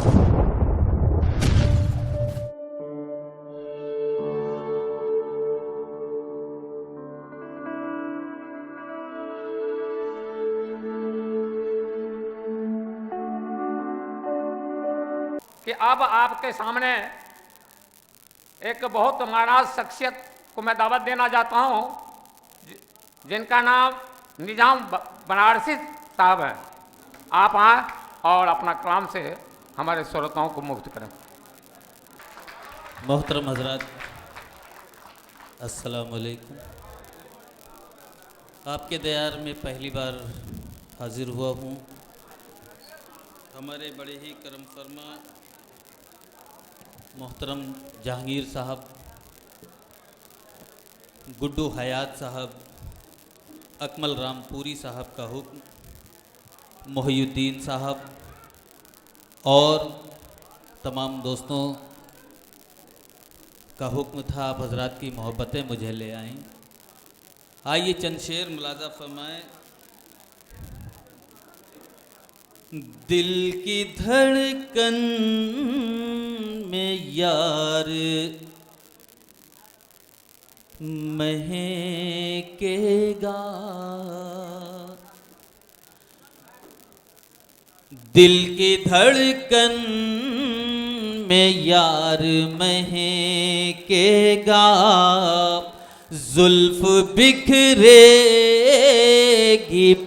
कि अब आपके सामने एक बहुत महाराज शख्सियत को मैं दावत देना चाहता हूं, जिनका नाम निजाम बनारसी साहब है। आप आए और अपना कलाम से हमारे श्रोताओं को मुक्त करें। मोहतरम हजरात, अस्सलाम वालेकुम। आपके दयार में पहली बार हाजिर हुआ हूँ। हमारे बड़े ही करम फरमा मोहतरम जहांगीर साहब, गुड्डू हयात साहब, अकमल रामपुरी साहब का हुक्म, मोहिउद्दीन साहब और तमाम दोस्तों का हुक्म था। आप हजरात की मोहब्बतें मुझे ले आईं। आइए चंद शेर मुलाजा फरमाएं। दिल की धड़कन में यार महकेगा, दिल की धड़कन में यार महकेगा, जुल्फ बिखरेगी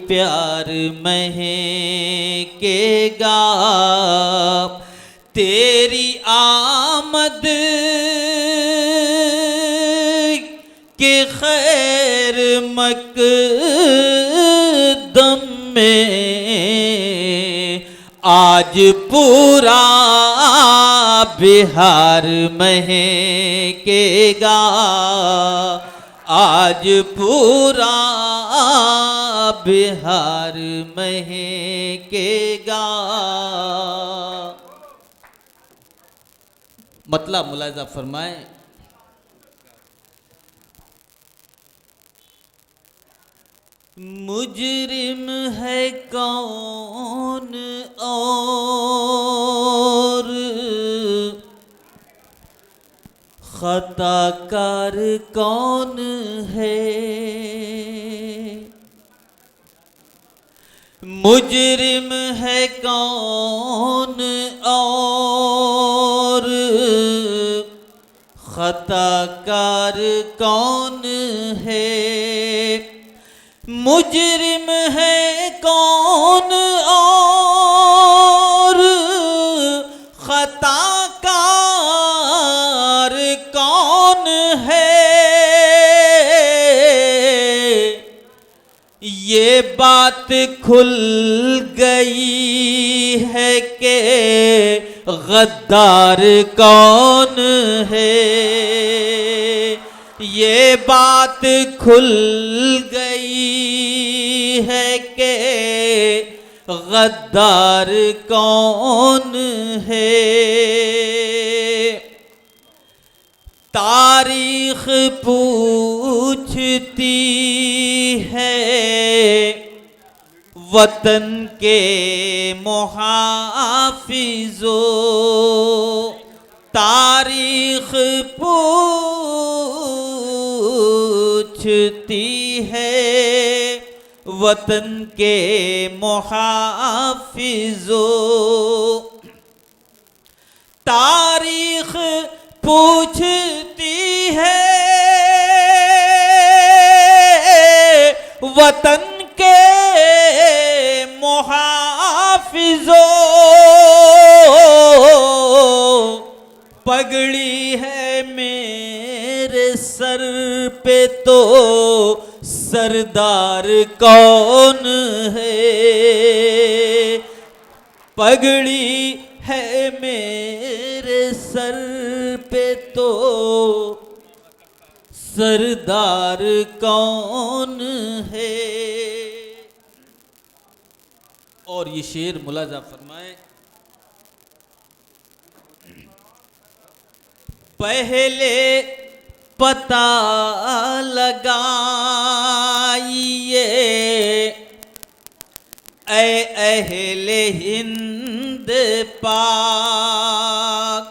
प्यार महकेगा, तेरी आमद के खैर मकदम में आज पूरा बिहार महकेगा, आज पूरा बिहार महकेगा। मतलब मुलाजा फरमाए। मुजरिम है कौन और खताकार कौन है, मुजरिम है कौन और खताकार कौन है, मुजरिम है कौन और खताकार कौन है, ये बात खुल गई है कि गद्दार कौन है, ये बात खुल गई है कि गद्दार कौन है। तारीख पूछती है वतन के मुहाफिजो, तारीख पूछती है वतन के मुहाफिजो, तारीख पूछती है वतन के मुहाफिजो, पगड़ी है मेरे सर पे तो सरदार कौन है, पगड़ी है मेरे सर पे तो सरदार कौन है। और ये शेर मुलाजा फरमाए। पहले पता लगाइए ऐ अहले हिंद पाक,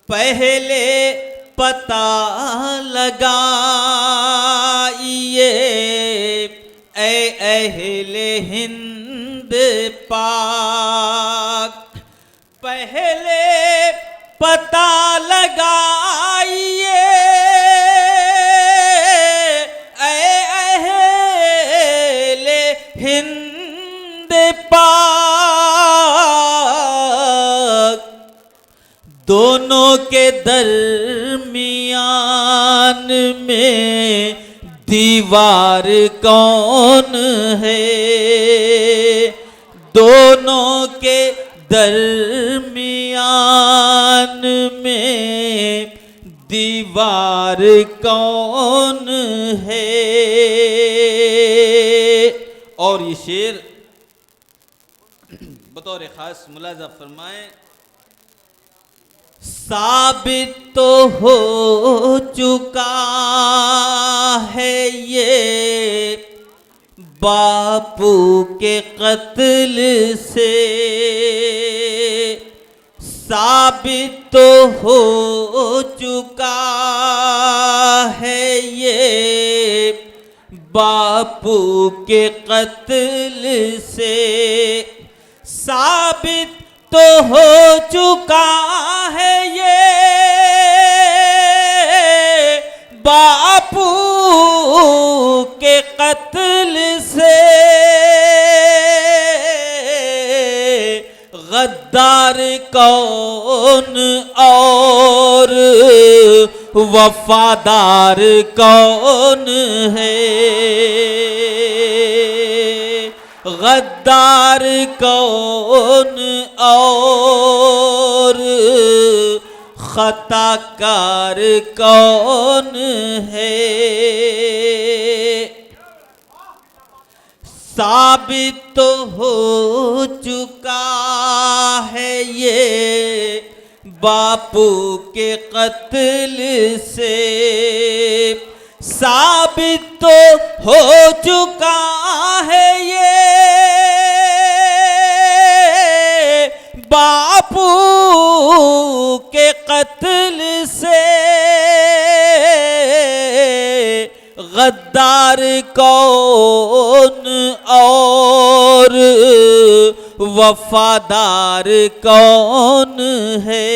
पहले पता लगाइए ऐ अहले हिंद पाक, पहले पता लगाइए ऐ अहले हिंद पाक, दोनों के दरमियान में दीवार कौन है, दोनों के दरमियान में दीवार कौन है। और ये शेर बतौर खास मुलाजा फरमाएं, साबित तो हो चुका है ये बापू के कत्ल से, साबित तो हो चुका है ये बापू के कत्ल से, साबित तो हो चुका है ये बापू के कत्ल से, गद्दार कौन और वफादार कौन है, गद्दार कौन और खताकार कौन है। साबित तो हो चुका है ये बापू के कत्ल से, साबित तो हो चुका है ये बापू के कत्ल से, गद्दार कौन और वफादार कौन है,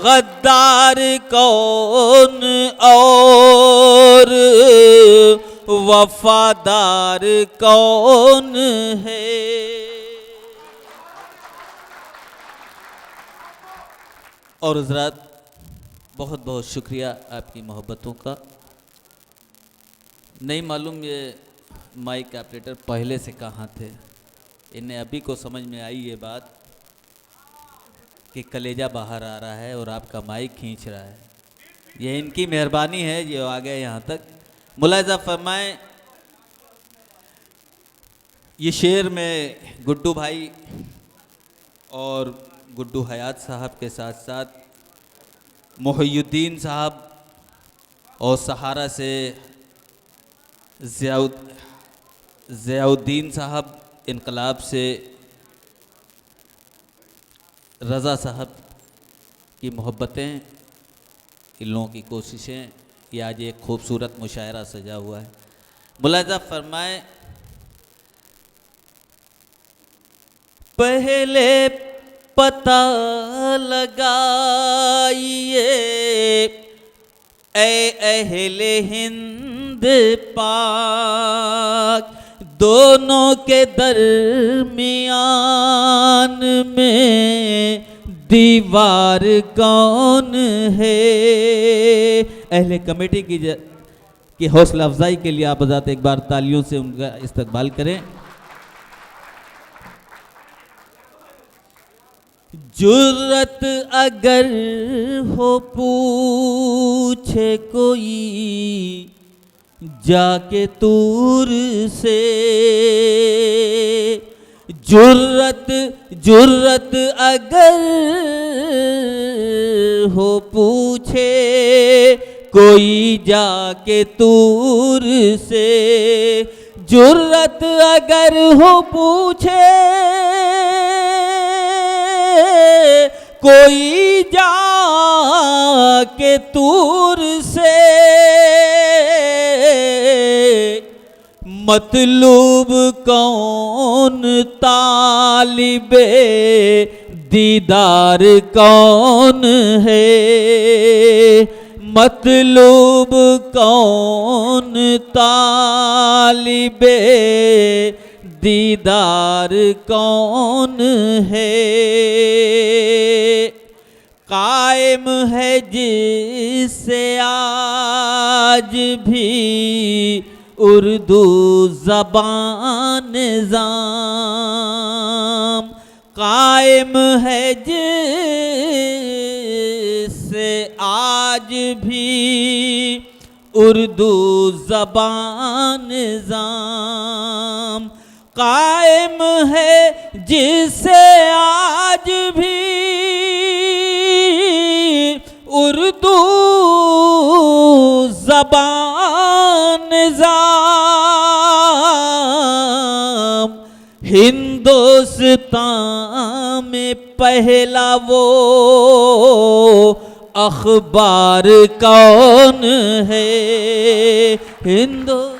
गद्दार कौन और वफादार कौन है। और हज़रात बहुत बहुत शुक्रिया आपकी मोहब्बतों का। नहीं मालूम ये माइक ऑपरेटर पहले से कहाँ थे, इन्हें अभी को समझ में आई ये बात कि कलेजा बाहर आ रहा है और आपका माइक खींच रहा है। ये इनकी मेहरबानी है जो आ गए यहाँ तक। मुलाजा फरमाएं, ये शेर में गुड्डू भाई और गुड्डू हयात साहब के साथ साथ मोहियुद्दीन साहब और सहारा से ज़ियाउद्दीन साहब, इनकलाब से रज़ा साहब की मोहब्बतें, इन लोगों की कोशिशें, ये आज एक खूबसूरत मुशायरा सजा हुआ है। मुलाजा फरमाएं, पहले पता लगाइए ऐ अहले हिंद पाक, दोनों के दरमियान में दीवार कौन है। अहले कमेटी की हौसला अफजाई के लिए आप हज़रात एक बार तालियों से उनका इस्तकबाल करें। जुर्रत अगर हो पूछे कोई जाके तूर से, जुर्रत अगर हो पूछे कोई जाके तूर से, जुर्रत अगर हो पूछे कोई जाके तूर से मतलूब कौन तालिबे दीदार कौन है, मतलूब कौन तालिबे दीदार कौन है। कायम है जिससे आज भी उर्दू ज़बान निज़ाम, कायम है जिससे आज भी उर्दू ज़बान निज़ाम, कायम है जिससे आज भी उर्दू ज़बान निज़ाम। हिंदुस्तान में पहला वो अखबार कौन है, हिंदुस्तान